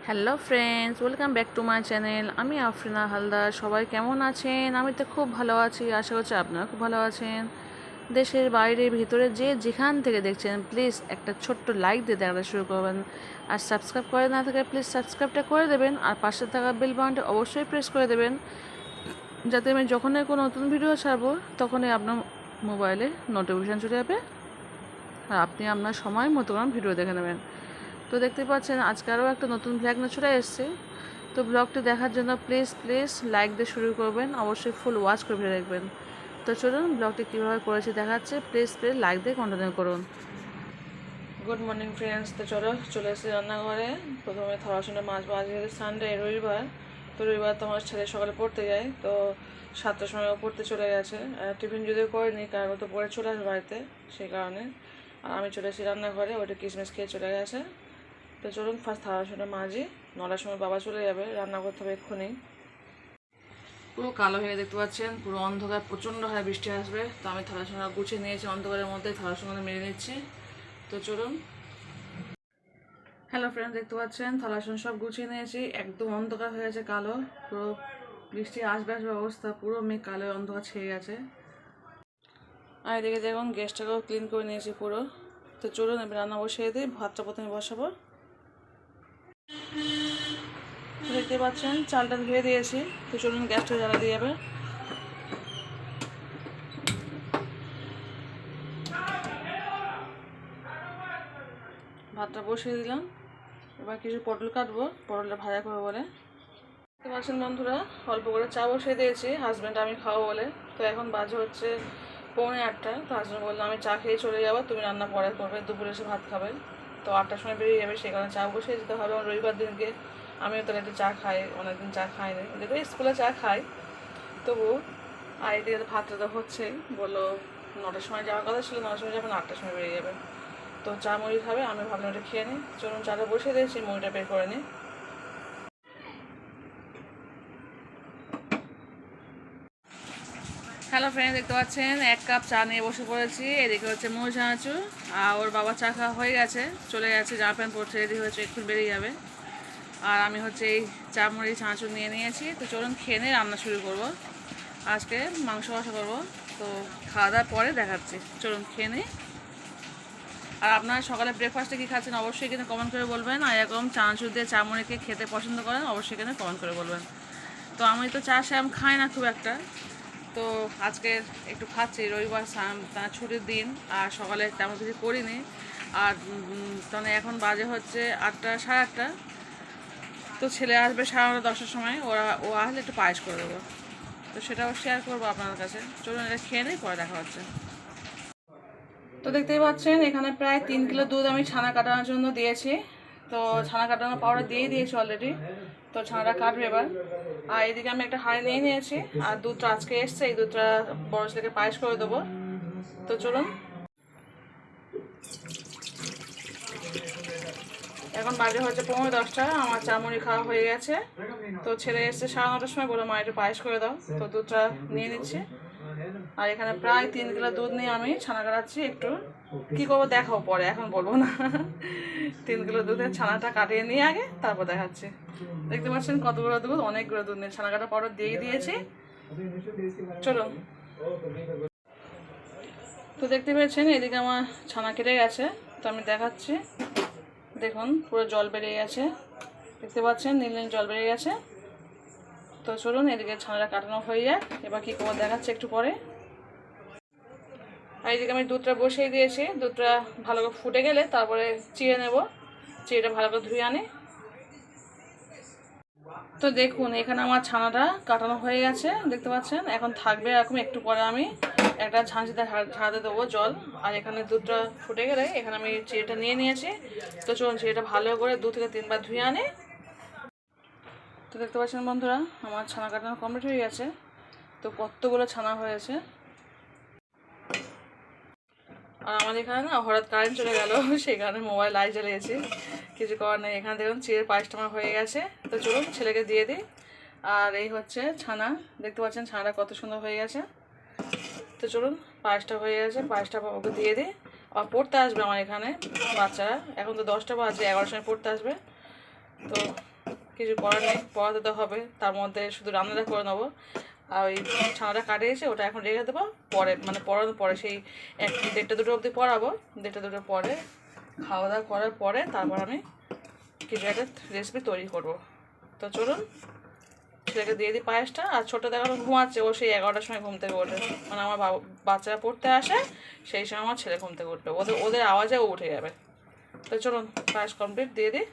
Hello friends, welcome back to my channel. আমি আফরিনা হালদার। সবাই কেমন আছেন? আমি তো খুব ভালো আছি, আশা করছি আপনারা খুব ভালো আছেন। দেশের বাইরে ভিতরে যে যেখান থেকে দেখছেন, প্লিজ একটা ছোট্ট লাইক দিয়ে দেখা শুরু করবেন। আর সাবস্ক্রাইব করে না থাকে প্লিজ সাবস্ক্রাইবটা করে দেবেন, আর পাশে থাকা বেল বাটনটা অবশ্যই প্রেস করে দেবেন, যাতে আমি যখনই কোনো নতুন ভিডিও ছাড়বো তখনই আপনার মোবাইলে নোটিফিকেশান চলে যাবে, আর আপনি আপনার সময় মতো ভিডিও দেখে নেবেন। তো দেখতে পাচ্ছেন আজকে আরও একটা নতুন ব্লগ নিয়ে চলে এসেছে। তো ব্লগটি দেখার জন্য প্লিজ লাইক দিয়ে শুরু করবেন, অবশ্যই ফুল ওয়াচ করে ফিরে দেখবেন। তো চলুন ব্লগটি কীভাবে করেছি দেখাচ্ছে, প্লিজ লাইক দিয়ে কন্টিনিউ করুন। Good morning friends. তো চলে এসেছি রান্নাঘরে। প্রথমে থালাসুনে মাছ ভাজি, সানডে রবিবার। তো রবিবার তো আমার ছেলে সকালে পড়তে যায়, তো 7টার সময় ও পড়তে চলে গেছে। টিফিন যদিও করেনি, কারণ ও তো পড়ে চলে আসে বাড়িতে, সেই কারণে। আর আমি চলে এসেছি রান্নাঘরে, ওটা কিশমিশ খেয়ে চলে গেছে। তো চলুন ফার্স্ট থালাসুনে মাজি, 9টার সময় বাবা চলে যাবে, রান্না করতে হবে এক্ষুনি। পুরো কালো হয়ে দেখতে পাচ্ছেন, পুরো অন্ধকার, প্রচণ্ড হারে বৃষ্টি আসবে। তো আমি থালাসুনা গুছিয়ে নিয়েছি, অন্ধকারের মধ্যে থালাসুনা মেরে নিচ্ছি। তো চলুন। হ্যালো ফ্রেন্ড, দেখতে পাচ্ছেন থালাসুন সব গুছিয়ে নিয়েছি, একদম অন্ধকার হয়ে গেছে, কালো, পুরো বৃষ্টি আসবে অবস্থা, পুরো মেঘ কালো অন্ধকার ছেয়ে গেছে। আর এদিকে দেখুন গ্যাসটাকেও ক্লিন করে নিয়েছি পুরো। তো চলুন এবার রান্না বসিয়ে দিই, ভাতটা প্রথমে বসাবো। দেখতে পাচ্ছেন চালটা ধুয়ে দিয়েছি। তো চলুন গ্যাসটা জ্বালা দিয়ে যাবে। ভাতটা বসিয়ে দিলাম, এবার কিছু পটল কাটবো, পটলটা ভাজা করবো বলে। দেখতে পাচ্ছেন বন্ধুরা, অল্প করে চা বসিয়ে দিয়েছি, হাজব্যান্ড আমি খাবো বলে। তো এখন বাজে হচ্ছে 7:45। তো হাজব্যান্ড বললো আমি চা খেয়ে চলে যাবো, তুমি রান্না পরে করবে, দুপুরে এসে ভাত খাবে। তো 8টার সময় বেরিয়ে যাবে, সেই কারণে চা বসিয়ে যেতে হবে। রবিবার দিনকে আমিও তাহলে একটু চা খাই, অনেকদিন চা খাই না, দেখো স্কুলে চা খাই তবু। আর এদিকে ভাতটা তো হচ্ছেই, বললো 9টার সময় যাওয়ার কথা ছিল, 9টার সময় যাবে না, 8টার সময় বেরিয়ে যাবে। তো চা মুড়ি খাবে, আমি ভাবলাম ওটা খেয়ে নিই। চলুন চাটা বসিয়ে দিয়েছি, মুড়িটা বের করে নিই। হ্যালো ফ্রেন্ড, দেখতে পাচ্ছেন 1 কাপ চা নিয়ে বসে পড়েছি। এদিকে হচ্ছে মুড়ি চানাচুর, আর ওর বাবা চা খাওয়া হয়ে গেছে, চলে গেছে, জামা প্যান্ট পরছে, রেডি হয়েছে, একটু বেরিয়ে যাবে। আর আমি হচ্ছে এই চা মুড়ি চানাচুর নিয়ে নিয়েছি। তো চলুন খেয়ে নিয়ে রান্না শুরু করব। আজকে মাংস কষা করবো, তো খাওয়া দাওয়ার পরে দেখাচ্ছি। চলুন খেয়ে নিই। আর আপনারা সকালে ব্রেকফাস্টে কী খাচ্ছেন অবশ্যই এখানে কমেন্ট করে বলবেন। আর এরকম চানাচুর দিয়ে চা মুড়িকে খেতে পছন্দ করেন অবশ্যই এখানে কমেন্ট করে বলবেন। তো আমি তো চা শ্যাম খাই না খুব একটা, তো আজকে একটু খাচ্ছি, রবিবার ছুটির দিন, আর সকালে তেমন কিছু করিনি। আর তাহলে এখন বাজে হচ্ছে 8টা, সাড়ে 8টা। তো ছেলে আসবে 9:30, 10টার সময়, ও আসলে একটু পায়েস করে দেবো, তো সেটাও শেয়ার করবো আপনাদের কাছে। চলুন এটা খেয়ে নিই, পরে দেখা হচ্ছে। তো দেখতেই পাচ্ছেন এখানে প্রায় 3 কিলো দুধ আমি ছানা কাটানোর জন্য দিয়েছি। তো ছানা কাটানোর পাউডার দিয়ে দিয়েছি অলরেডি। তো ছানাটা কাটবে এবার। আর এদিকে আমি একটা হাঁড়ি নিয়ে নিয়েছি, আর দুধটা আজকে এসছে, এই দুধটা বড় ছেলেকে পায়েস করে দেবো। তো চলুন। এখন বাজে হচ্ছে 9:45, আমার চামড়ি খাওয়া হয়ে গেছে। তো ছেলে এসছে 9:30টার সময়, বলে মা একটু পায়েস করে দাও। তো দুধটা নিয়ে নিচ্ছি। আর এখানে প্রায় 3 কিলো দুধ নিয়ে আমি ছানা কাটাচ্ছি। একটু কী করবো দেখাও পরে, এখন বলবো না। 3 কিলো দুধের ছানাটা কাটিয়ে নিয়ে আগে তারপর দেখাচ্ছি। দেখতে পাচ্ছেন কতগুলো দুধ, অনেকগুলো দুধ নিয়ে ছানা কাটা পাউডার দিয়ে দিয়েছি। চলুন। তো দেখতে পেয়েছেন এদিকে আমার ছানা কেটে গেছে, তো আমি দেখাচ্ছি। দেখুন পুরো জল বেরিয়ে গেছে, দেখতে পাচ্ছেন নীল নীল জল বেরিয়ে গেছে। তো চলুন এদিকে ছানাটা কাটানো হয়ে যায়, এবার কী করবো দেখাচ্ছে একটু পরে। আর এদিকে আমি দুধটা বসিয়ে দিয়েছি, দুধটা ভালো করে ফুটে গেলে তারপরে চিড়ে নেব, চিড়েটা ভালো করে ধুয়ে আনি। তো দেখুন এখানে আমার ছানাটা কাটানো হয়ে গেছে, দেখতে পাচ্ছেন। এখন থাকবে এরকম, একটু পরে আমি একটা ঝাঁঝিতে ঝাড়াতে দেবো জল। আর এখানে দুধটা ফুটে গেলে এখানে আমি চিড়েটা নিয়ে নিয়েছি। তো চলুন চিড়েটা ভালো করে 2 থেকে 3 বার ধুয়ে আনি। তো দেখতে পাচ্ছেন বন্ধুরা, আমার ছানা কাটানো কমপ্লিট হয়ে গেছে। তো কতগুলো ছানা হয়েছে। আর আমাদের এখানে না হঠাৎ কারেন্ট চলে গেল, সেই কারণে মোবাইল লাইট জ্বালিয়েছি, কিছু করার নেই। এখানে দেখুন চিড়ের পায়েসটা আমার হয়ে গেছে। তো চলুন ছেলেকে দিয়ে দিই। আর এই হচ্ছে ছানা, দেখতে পাচ্ছেন ছানাটা কত সুন্দর হয়ে গেছে। তো চলুন পায়েসটা হয়ে গেছে, পায়েসটা ওকে দিয়ে দিই। আর পড়তে আসবে আমার এখানে বাচ্চারা, এখন তো 10টা বাজে, 11টার সময় পড়তে আসবে। তো কিছু করার নেই, পড়াতে তো হবে। তার মধ্যে শুধু রান্নাটা করে নেবো। আর ওই ছানাটা কাটিয়েছে ওটা এখন রেখে দেবো, পরে মানে পড়ানোর পরে সেই 1-1:30-2 অবধি পড়াবো। 1:30-2 পরে খাওয়া দাওয়া করার পরে তারপর আমি কিছু একটা রেসিপি তৈরি করবো। তো চলুন ছেলেকে দিয়ে দিই পায়েসটা। আর ছোটো দেখানো ঘুমাচ্ছে, ও সেই 11টার সময় ঘুম থেকে ওঠে, মানে আমার বাচ্চারা পড়তে আসে সেই সময় আমার ছেলে ঘুম থেকে উঠবে, ওদের আওয়াজে ও উঠে যাবে। তো চলুন পায়েস কমপ্লিট দিয়ে দিই।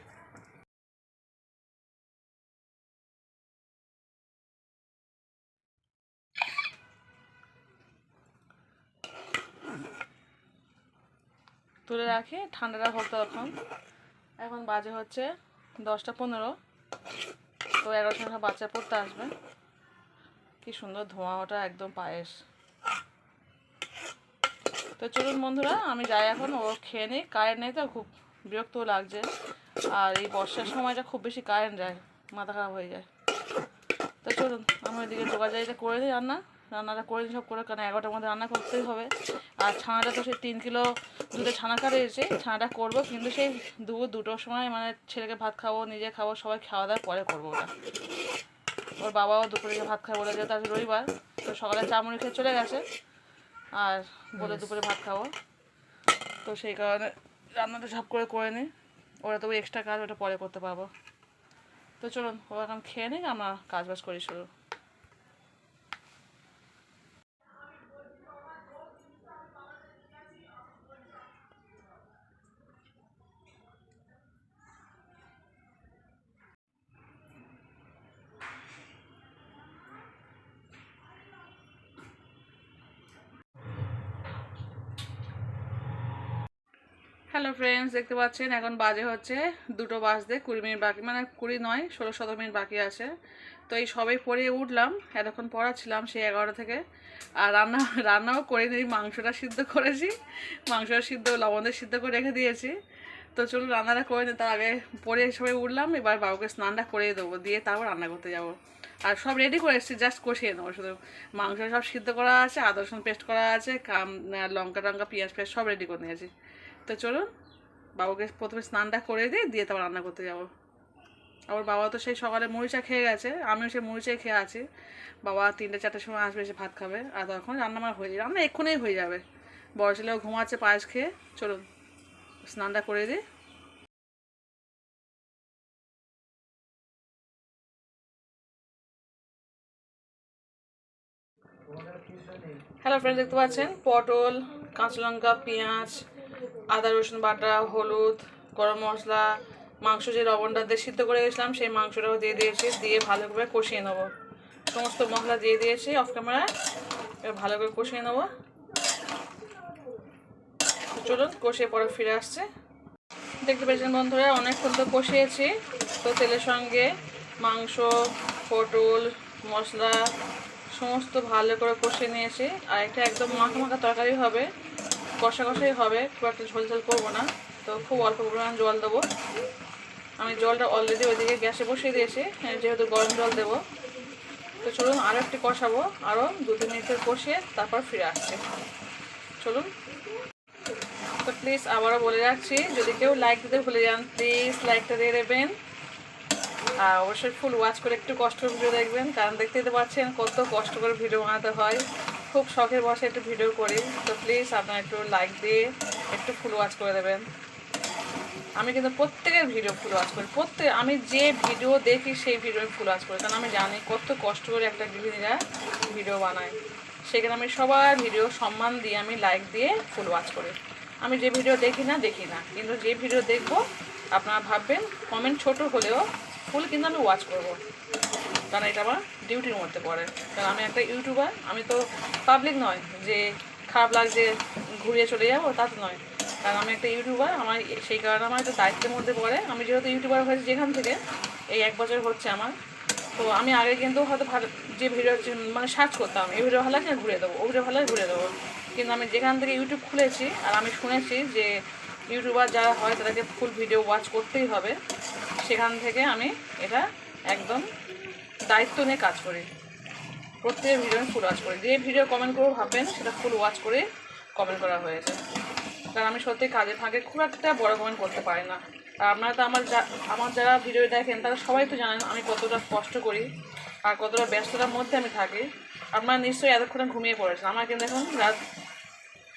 তুলে রাখি, ঠান্ডাটা হোক তখন। এখন বাজে হচ্ছে 10টা 15। তো 11টার সময় বাচ্চা পড়তে আসবে। কি সুন্দর ধোঁয়া ওটা, একদম পায়েস। তো চলুন বন্ধুরা আমি যাই এখন, ও খেয়ে নিই। কারেন্ট নেই তো খুব বিরক্ত লাগছে। আর এই বর্ষার সময়টা খুব বেশি কারেন্ট যায়, মাথা খারাপ হয়ে যায়। তো চলুন আমি ওইদিকে যোগাযোগটা করে দিই, রান্নাটা করে দিই সব করে, কারণ 11টার মধ্যে রান্না করতেই হবে। আর ছানাটা তো সেই 3 কিলো দুধে ছানা কাটিয়েছে, ছানাটা করবো কিন্তু সেই 2-2টোর সময়, মানে ছেলেকে ভাত খাবো, নিজে খাবো, সবাই খাওয়া দাওয়ার পরে করবো ওটা। ওর বাবাও দুপুরে ভাত খাবো বলে, যেহেতু আজ রবিবার, তো সকালে চামড়ি খেয়ে চলে গেছে আর বলে দুপুরে ভাত খাবো। তো সেই কারণে রান্নাটা সব করে নিই। ওরা তবু এক্সট্রা কাজ, ওটা পরে করতে পারবো। তো চলুন ও এখন খেয়ে নিই, আমরা কাজ বাজ করি শুরু। হ্যালো ফ্রেন্ডস, দেখতে পাচ্ছেন এখন বাজে হচ্ছে 2টো বাজতে 20 মিনিট বাকি, মানে 20 নয় 16-17 মিনিট বাকি আছে। তো এই সবাই পরে উঠলাম, এতক্ষণ পড়াচ্ছিলাম সেই 11টা থেকে। আর রান্নাও করে নিই, মাংসটা সিদ্ধ করেছি, মাংসটা সিদ্ধ লবণ দিয়ে সিদ্ধ করে রেখে দিয়েছি। তো চলুন রান্নাটা করে নিই। তার আগে পরে সবাই উঠলাম, এবার বাবুকে স্নানটা করিয়ে দেবো, দিয়ে তারপর রান্না করতে যাব। আর সব রেডি করে এসেছি, জাস্ট কষিয়ে নেবো শুধু। মাংস সব সিদ্ধ করা আছে, আদা রসুন পেস্ট করা আছে, লঙ্কা টঙ্কা পেঁয়াজ পেস্ট সব রেডি করে নিয়েছি। তো চলুন বাবাকে প্রথমে স্নানটা করে দিই, দিয়ে তারপর রান্না করতে যাব। আবার বাবা তো সেই সকালে মুড়ি চা খেয়ে গেছে, আমিও সেই মুড়ি চাই খেয়ে আছি। বাবা 3-4টার সময় আসবে, এসে ভাত খাবে। আর তখন রান্না আমার হয়ে যাবে, রান্না এক্ষুনি হয়ে যাবে। বড় ছেলেও ঘুমাচ্ছে পায়েস খেয়ে। চলুন স্নানটা করে দিই। হ্যালো ফ্রেন্ড, দেখতে পাচ্ছেন পটল, কাঁচা লঙ্কা, পেঁয়াজ, আদা রসুন বাটা, হলুদ, গরম মশলা, মাংস যে লবণটা দিয়ে সিদ্ধ করে গেছিলাম সেই মাংসটাও দিয়ে দিয়েছি, দিয়ে ভালো করে কষিয়ে নেবো। সমস্ত মশলা দিয়ে দিয়েছি অফ ক্যামেরায়, এবার ভালো করে কষিয়ে নেবো। চলুন কষিয়ে পরে ফিরে আসছে। দেখতে পেয়েছেন বন্ধুরা অনেকক্ষণ তো কষিয়েছি। তো তেলের সঙ্গে মাংস, পটল, মশলা সমস্ত ভালো করে কষিয়ে নিয়েছি। আর এটা একদম মাখা মাখা তরকারি হবে, কষা কষাই হবে, খুব একটা ঝোল ঝোল করবো না। তো খুব অল্প পরিমাণ জল দেবো। আমি জলটা অলরেডি ওইদিকে গ্যাসে বসিয়ে দিয়েছি, যেহেতু গরম জল দেবো। তো চলুন আরও একটু কষাবো, আরও 2-3 মিনিটের কষিয়ে তারপর ফিরে আসছে। চলুন। তো প্লিজ আবারও বলে রাখছি, যদি কেউ লাইক দিতে ভুলে যান প্লিজ লাইকটা দিয়ে দেবেন। আর অবশ্যই ফুল ওয়াচ করে একটু কষ্ট করে ভিডিও দেখবেন, কারণ দেখতেই তো পাচ্ছেন কত কষ্ট করে ভিডিও বানাতে হয়। খুব শখের বসে একটু ভিডিও করি। তো প্লিজ আপনারা একটু লাইক দিয়ে একটু ফুল ওয়াচ করে দেবেন। আমি কিন্তু প্রত্যেকের ভিডিও ফুল ওয়াচ করি, আমি যে ভিডিও দেখি সেই ভিডিও ফুল ওয়াচ করি, কারণ আমি জানি কত কষ্ট করে একটা গৃহিণীরা ভিডিও বানায়। সেখানে আমি সবার ভিডিও সম্মান দিয়ে আমি লাইক দিয়ে ফুল ওয়াচ করি। আমি যে ভিডিও দেখি না, কিন্তু যে ভিডিও দেখবো আপনারা ভাববেন কমেন্ট ছোট হলেও ফুল কিন্তু আমি ওয়াচ করবো, কারণ এটা আমার ডিউটির মধ্যে পড়ে। কারণ আমি একটা ইউটিউবার, আমি তো পাবলিক নয় যে খারাপ লাগছে ঘুরিয়ে চলে যাবো, তা তো নয়। কারণ আমি একটা ইউটিউবার, আমার সেই কারণে আমার একটা দায়িত্বের মধ্যে পড়ে। আমি যেহেতু ইউটিউবার হয়েছি যেখান থেকে, এই 1 বছর হচ্ছে আমার। তো আমি আগে কিন্তু হয়তো যে ভিডিও মানে সার্চ করতাম, এই ভিডিও ভালো লাগছে ঘুরে দেবো, ও ভিডিও ভালো লাগে ঘুরে দেবো। কিন্তু আমি যেখান থেকে ইউটিউব খুলেছি, আর আমি শুনেছি যে ইউটিউবার যারা হয় তাদেরকে ফুল ভিডিও ওয়াচ করতেই হবে, সেখান থেকে আমি এটা একদম দায়িত্ব নিয়ে কাজ করি। প্রত্যেক ভিডিও আমি ফুল ওয়াচ করি, যে ভিডিও কমেন্ট করবো ভাববেন সেটা ফুল ওয়াচ করে কমেন্ট করা হয়েছে। কারণ আমি সত্যি কাজে ফাঁকে খুব একটা বড় কমেন্ট করতে পারি না। আর আপনারা তো আমার যারা ভিডিও দেখেন তারা সবাই তো জানেন আমি কতটা কষ্ট করি আর কতটা ব্যস্ততার মধ্যে আমি থাকি। আপনারা নিশ্চয়ই এতক্ষণে ঘুমিয়ে পড়েছেন। আমার কিন্তু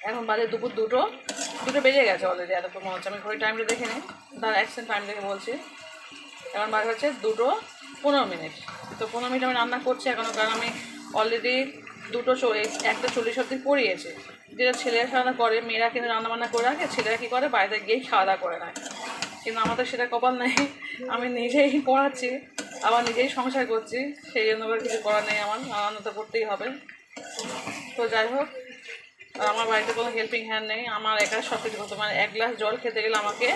এখন বাজে দুপুর দুটো বেজে গেছে অলরেডি। এতক্ষণ মনে হচ্ছে, আমি ঘড়ি টাইমটা দেখে নিই, তার অ্যাকশন টাইম দেখে বলছি। এখন বাজে হচ্ছে 2:15। তো 15 মিনিট আমি রান্না করছি এখনও, কারণ আমি অলরেডি 1:40 অবধি পড়িয়েছি। যেটা ছেলেরা খাওয়া করে, মেয়েরা কিন্তু রান্নাবান্না করে রাখে, ছেলেরা কী করে বাড়িতে গিয়েই খাওয়া দাওয়া করে নেয়। কিন্তু আমাদের সেটা কপাল নেই, আমি নিজেই পড়াচ্ছি আবার নিজেই সংসার করছি, সেই জন্য কিছু করার নেই, আমার রান্না তো করতেই হবে। তো যাই হোক, আর আমার বাড়িতে কোনো হেল্পিং হ্যান্ড নেই, আমার একা সব কিছু করতে, মানে 1 গ্লাস জল খেতে গেলে আমাকে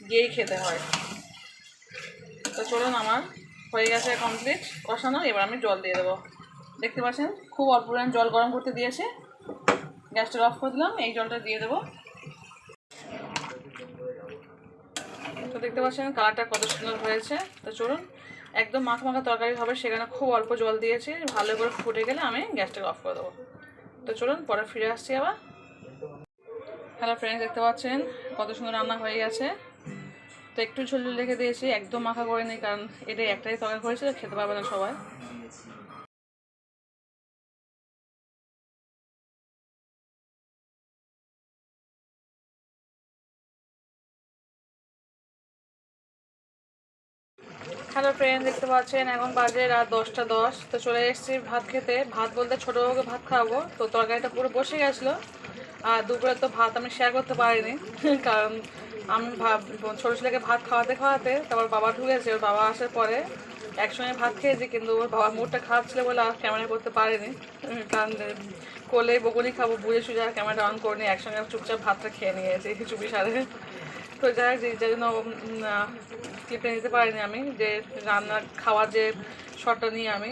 গিয়েই খেতে হয়। তো চলুন, আমার হয়ে গেছে কমপ্লিট কষানো, এবার আমি জল দিয়ে দেবো। দেখতে পাচ্ছেন খুব অল্প পরিমাণ জল গরম করতে দিয়েছে, গ্যাসটা অফ করে দিলাম, এই জলটা দিয়ে দেবো। তো দেখতে পাচ্ছেন কালারটা কত সুন্দর হয়েছে। তো চলুন, একদম মাখা মাখা তরকারি হবে, সেখানে খুব অল্প জল দিয়েছি, ভালো করে ফুটে গেলে আমি গ্যাসটাকে অফ করে দেবো। তো চলুন পরে ফিরে আসছি আবার। হ্যালো ফ্রেন্ডস, দেখতে পাচ্ছেন কত সুন্দর রান্না হয়ে গেছে। তো একটু ঝোল রেখে দিয়েছি, একদম মাখা করে নিই, কারণ এটা একটাই তরকারি হয়েছে, খেতে পারবে না সবাই। হ্যালো ফ্রেন্ড, দেখতে পাচ্ছেন এখন বাজে রাত 10:10। তো চলে এসেছি ভাত খেতে। ভাত বলতে ছোটোবাবুকে ভাত খাওয়াবো, তো তরকারিটা পুরো বসে গেছিলো। আর দুপুরে তো ভাত আমি শেয়ার করতে পারিনি, কারণ আমি ছোটো ছেলেকে ভাত খাওয়াতে খাওয়াতে তারপর বাবা ঢুকেছে। ওর বাবা আসার পরে একসঙ্গে ভাত খেয়েছি, কিন্তু ওর বাবার মুডটা খারাপ ছিল বলে আর ক্যামেরা করতে পারিনি, কারণ কোলে বকুনি খাবো বুঝে সুঝে আর ক্যামেরাটা অন করিনি, একসঙ্গে চুপচাপ ভাতটা খেয়ে নিয়েছি চুপি সারে। তো যাই হোক, যার জন্য ক্লিপটা নিতে পারিনি আমি, যে রান্না খাওয়ার যে শটটা নিয়ে আমি।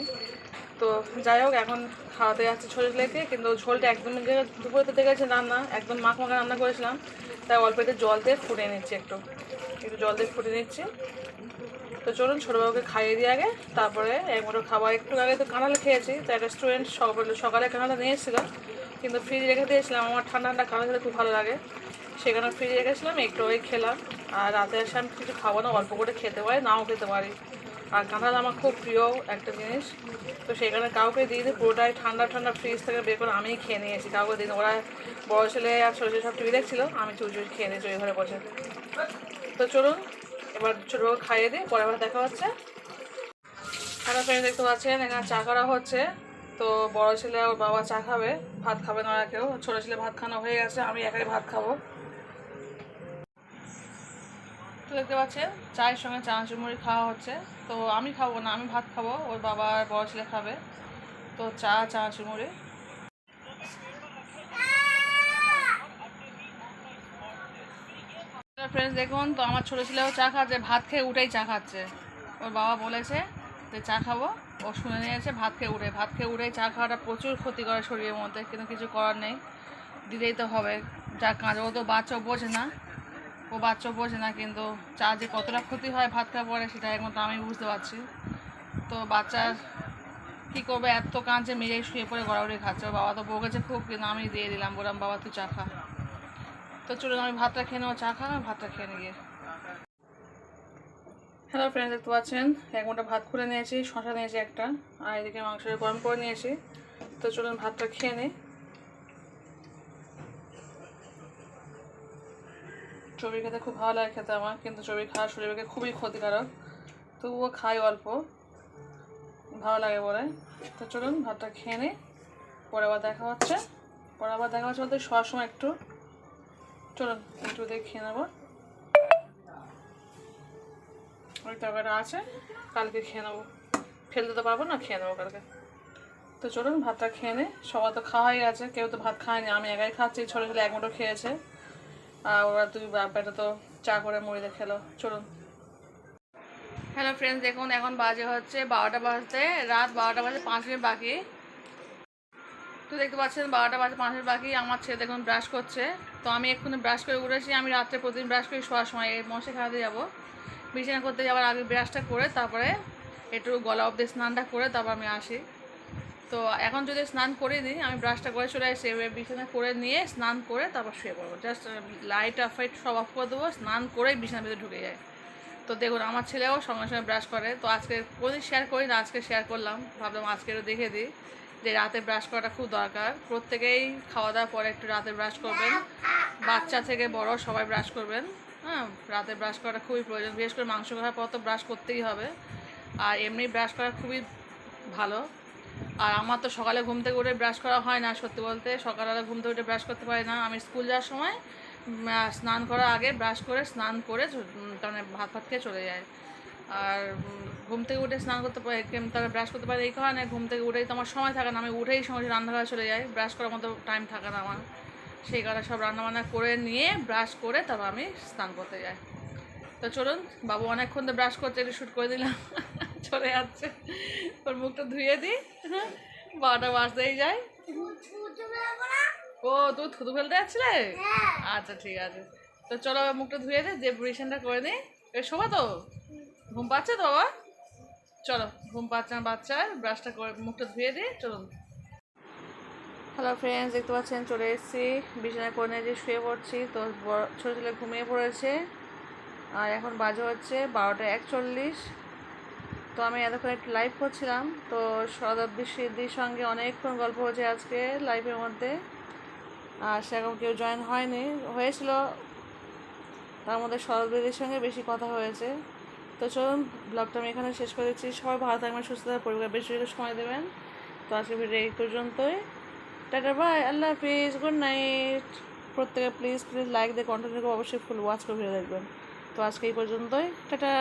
তো যাই হোক, এখন খাওয়াতে যাচ্ছি ছোটো ছেলেকে, কিন্তু ঝোলটা একদম দুপুরে তো দেখেছি রান্না একদম মাখা রান্না করেছিলাম, তাই অল্প একটু জল দিয়ে ফুটিয়ে নিচ্ছি, একটু জল দিয়ে ফুটিয়ে নিচ্ছি। তো চলুন ছোটোবাবুকে খাইয়ে দিয়ে আগে, তারপরে এক মুঠো খাবার। একটু আগে তো কাঁঠাল খেয়েছি, তো রেস্টুরেন্ট সকালে কাঁঠালটা নিয়ে এসেছিলাম, কিন্তু ফ্রিজে রেখে দিয়েছিলাম, আমার ঠান্ডা ঠান্ডা কাঁঠাল খেতে খুব ভালো লাগে, সেখানে ফ্রিজে রেখেছিলাম, একটু ওই খেলাম। আর রাতে এসে আমি কিছু খাবো না, অল্প করে খেতে পারি, নাও খেতে পারি। আর কাঁঠাল আমার খুব প্রিয় একটা জিনিস, তো সেখানে কাউকে দিয়ে দিই, পুরোটাই ঠান্ডা ঠান্ডা ফ্রিজ থেকে বের করে আমিই খেয়ে নিয়েছি, কাউকে দিন। ওরা বড় ছেলে আর ছোটো ছেলে সব টিভি দেখছিলো, আমি চুরি চুরি খেয়ে নিয়েছি ওই ঘরে বসে। তো চলুন এবার ছোটো খাইয়ে দিই, পরে আবার দেখা হচ্ছে। হ্যালো ফ্রেন্ড, দেখতে পাচ্ছেন এখানে চা করা হচ্ছে। তো বড় ছেলে ওর বাবা চা খাবে, ভাত খাবে না ওরা কেউ। ছোটো ছেলে ভাত খাওয়া হয়ে গেছে, আমি একাই ভাত খাবো। তো দেখতে পাচ্ছেন চায়ের সঙ্গে চানাচুর মুড়ি খাওয়া হচ্ছে। তো আমি খাবো না, আমি ভাত খাবো, ওর বাবা আর বড় ছেলে খাবে। তো চা চানাচুর মুড়ি। ফ্রেন্ডস দেখুন, তো আমার ছোটো ছেলেও চা খাচ্ছে, ভাত খেয়ে উঠেই চা খাচ্ছে। ওর বাবা বলেছে যে চা খাবো, ও শুনে নিয়েছে, ভাত খেয়ে উঠেই চা খাওয়াটা প্রচুর ক্ষতি করে শরীরের মধ্যে, কিন্তু কিছু করার নেই, দিতেই তো হবে। যা কাজ, ও তো বাচ্চা বোঝে না, কিন্তু চা যে কতটা ক্ষতি হয় ভাত খাওয়ার পরে, সেটা একমাত্র আমি বুঝতে পারছি। তো বাচ্চার কী করবে, এত কাঁদছে, মেরেই শুয়ে পড়ে গড়াগড়ি খাচ্ছে। ওর বাবা তো বকেছে খুব, কিন্তু আমি দিয়ে দিলাম, বললাম বাবা তুই চা খা। তো চলুন আমি ভাতটা খেয়ে নেবো, চা খা, ভাতটা খেয়ে নিয়ে। হ্যালো ফ্রেন্ডস, দেখতে পাচ্ছেন এক মুঠো ভাত খুলে নিয়েছি, শশা নিয়েছি একটা, আর এদিকে মাংসটা গরম করে নিয়েছি। তো চলুন ভাতটা খেয়ে নিই। চর্বি খেতে খুব ভালো লাগে খেতে আমার, কিন্তু চর্বি খাওয়া শরীরকে খুবই ক্ষতিকারক, তবুও খাই অল্প, ভালো লাগে বলে। তো চলুন ভাতটা খেয়ে নিই, পরে আবার দেখা হচ্ছে। বলতে শোয়ার সময় একটু, চলুন একটু দিয়ে খেয়ে নেবো। ওই তরকারিটা আছে, কালকে খেয়ে নেবো, ফেলতে তো পারবো না, খেয়ে নেবো কালকে। তো চলুন ভাতটা খেয়ে নিই। সবার তো খাওয়াই আছে, কেউ তো ভাত খায়নি, আমি একাই খাচ্ছি, ছোটো ছেলে এক মুঠো খেয়েছে, আর ওরা দুই বাপ্পাটা তো চা করে মুড়িতে খেলো। চলুন। হ্যালো ফ্রেন্ডস দেখুন, এখন বাজে হচ্ছে 12টা বাজতে, রাত 12টা বাজে 5 মিনিট বাকি। তো দেখতে পাচ্ছেন 12টা বাজে 5 মিনিট বাকি, আমার ছেলে দেখুন ব্রাশ করছে। তো আমি এক্ষুনি ব্রাশ করে উঠেছি, আমি রাত্রে প্রতিদিন ব্রাশ করি শোয়ার সময়, মশা খাওয়াতে যাবো, বিছানা করতে যাওয়ার আগে ব্রাশটা করে, তারপরে একটু গলা অবধি স্নানটা করে তারপর আমি আসি। তো এখন যদি স্নান করে দিই, আমি ব্রাশটা করে চলে এসে এবার বিছানা করে নিয়ে স্নান করে তারপর শুয়ে পড়বো। জাস্ট লাইট অফ ফাইট সব অফ করে দেবো, স্নান করেই বিছানার ভিতরে ঢুকে যায়। তো দেখুন আমার ছেলেও সঙ্গে সঙ্গে ব্রাশ করে। তো আজকে কোনোদিন শেয়ার করি না, আজকে শেয়ার করলাম, ভাবলাম আজকেরও দেখে দিই যে রাতে ব্রাশ করাটা খুব দরকার। প্রত্যেকেই খাওয়া দাওয়ার পরে একটু রাতে ব্রাশ করবেন, বাচ্চা থেকে বড় সবাই ব্রাশ করবেন। হ্যাঁ, রাতে ব্রাশ করাটা খুবই প্রয়োজন, বিশেষ করে মাংস খাওয়ার পর তো ব্রাশ করতেই হবে। আর এমনি ব্রাশ করা খুবই ভালো। আর আমার তো সকালে ঘুম থেকে উঠে ব্রাশ করা হয় না, সত্যি বলতে সকালবেলা ঘুম থেকে উঠে ব্রাশ করতে পারি না। আমি স্কুল যাওয়ার সময় স্নান করার আগে ব্রাশ করে স্নান করে তারপরে ভাত ভাত খেয়ে চলে যায়। আর ঘুম থেকে উঠে স্নান করতে পারি, তারপরে ব্রাশ করতে পারি, এই কারণে ঘুম থেকে উঠেই তো আমার সময় থাকে না, আমি উঠেই সময় রান্নাঘরে চলে যাই, ব্রাশ করার মতো টাইম থাকে না আমার। সেই কারণে সব রান্নাবান্না করে নিয়ে ব্রাশ করে তারপর আমি স্নান করতে যাই। তো চলুন, বাবু অনেকক্ষণ তো ব্রাশ করছে, একটু শ্যুট করে দিলাম, চলে যাচ্ছে। ওর মুখটা ধুয়ে দিই, 12টা বাজতেই যায়। ও তুই থুতু ফেলতে যাচ্ছিলে? আচ্ছা ঠিক আছে, তো চলো মুখটা ধুয়ে দিই, যে ব্রিশনটা করে নিই। এ শোভা তো ঘুম পাচ্ছে তো বাবা? চলো, ঘুম পাচ্ছে না বাচ্চার, ব্রাশটা করে মুখটা ধুয়ে দিই, চলুন। হ্যালো ফ্রেন্ডস, দেখতে পাচ্ছেন চলে এসেছি, বিছানায় করে নিয়ে যে শুয়ে পড়ছি। তো ছোটো ছেলে ঘুমিয়ে পড়েছে, আর এখন বাজে হচ্ছে 12টা 41। তো আমি এতক্ষণ একটু লাইভ করছিলাম, তো শরদাব্দী সিদ্ধির সঙ্গে অনেকক্ষণ গল্প হয়েছে আজকে লাইভের মধ্যে। আর সেরকম কেউ জয়েন হয়নি, হয়েছিল, তার মধ্যে শরদাব্দীর সঙ্গে বেশি কথা হয়েছে। তো চলুন, ব্লগটা আমি এখানে শেষ করে দিচ্ছি। সবাই ভালো থাকবেন, সুস্থ থাকবেন, পরিবার বেশি বেশি সময় দেবেন। তো আজকে ভিডিও এই পর্যন্তই। টাটা, বাই, আল্লাহ হাফিজ, গুড নাইট। প্রত্যেকে প্লিজ প্লিজ লাইক দিয়ে কন্টেন্টগুলো অবশ্যই ফুল ওয়াচ করে ভিডিও দেখবেন। তো আজকে এই পর্যন্তই, টাটা।